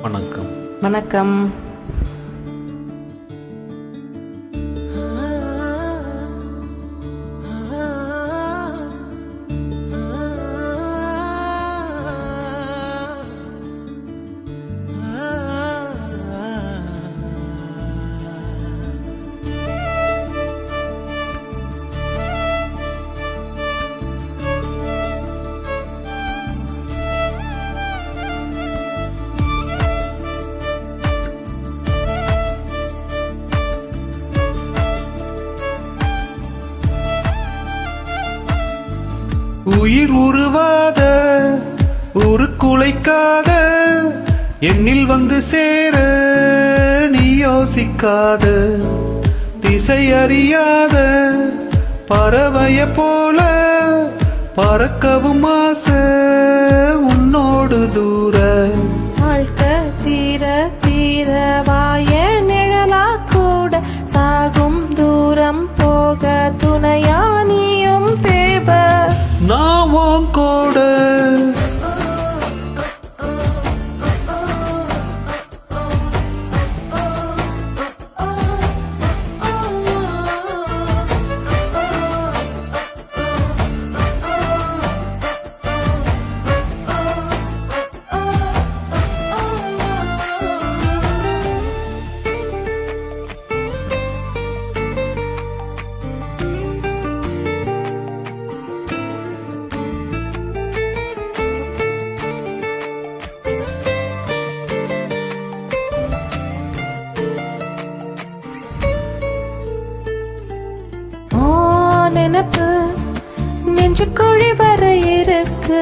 வணக்கம். வணக்கம். உயிர் உருவாத உருக்குலைக்காத என்னில் வந்து சேர நீ யோசிக்காத திசை அறியாத பறவைய போல பறக்கவும் ஆசை உன்னோடு தூர வாழ்க்கை தீர தீர வாய நிழலா கூட சாகும் தூரம் போக துணையா நீயும் தேவ நான் கூட நினப்பு நெஞ்சு குழி வர இருக்கு.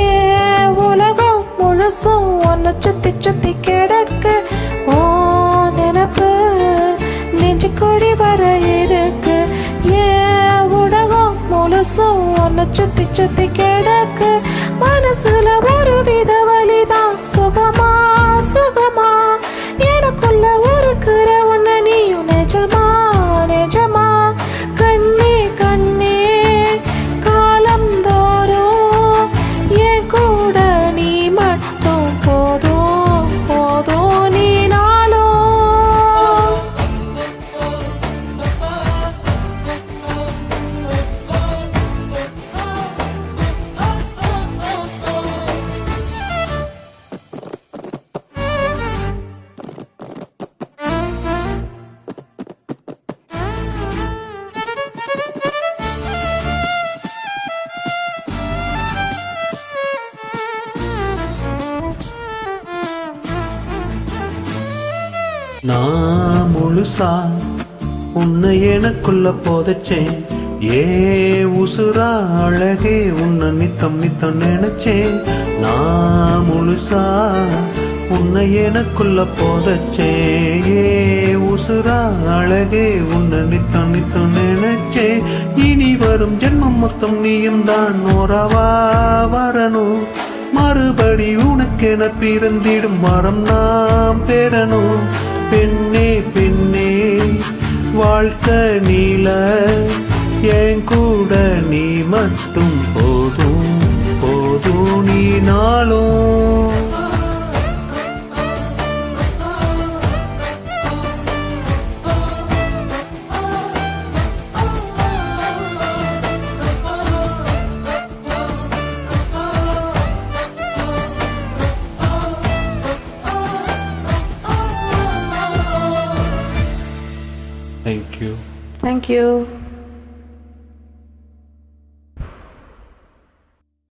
ஏன் உலகம் முழுசும் ஒன்னு சுத்தி சுத்தி கிடக்கு. ஓ நினப்பு நெஞ்சு குழி வர இருக்கு. ஏன் உலகம் முழுசும் ஒன்னு சுத்தி சுத்தி கிடக்கு. மனசுல ஒரு வித வலிதான் சுகமா சுகமா எனக்குள்ள ஒருக்குற உன்ன நீயும் நிஜமா நிஜமா கண்ணே கண்ணே காலம் தோறும் என் கூட நீ மட்டும் போதும் போதும் நீ நாளும். நான் முழுசா உன்னை எனக்குள்ள போதச்சேன். ஏ உசுரா அழகே உன்னை நித்தம் நித்தம் நினைச்சேன். நான் முழுசா உன்னை எனக்குள்ள போதச்சேன். ஏ உசுரா அழகே உன்னை நித்தம் நித்தம் நினைச்சேன். இனி வரும் ஜென்மம் மொத்தம் நீயும் தான் ஓரவா வரணும். மறுபடி உனக்கென பிறந்திடும் வரம் நாம் பெறணும். பெண்ணே பெண்ணே வாழ்க்கை நீல என் கூட நீ மட்டும் போதும் போதும் நீ நாளும். Thank you. Thank you.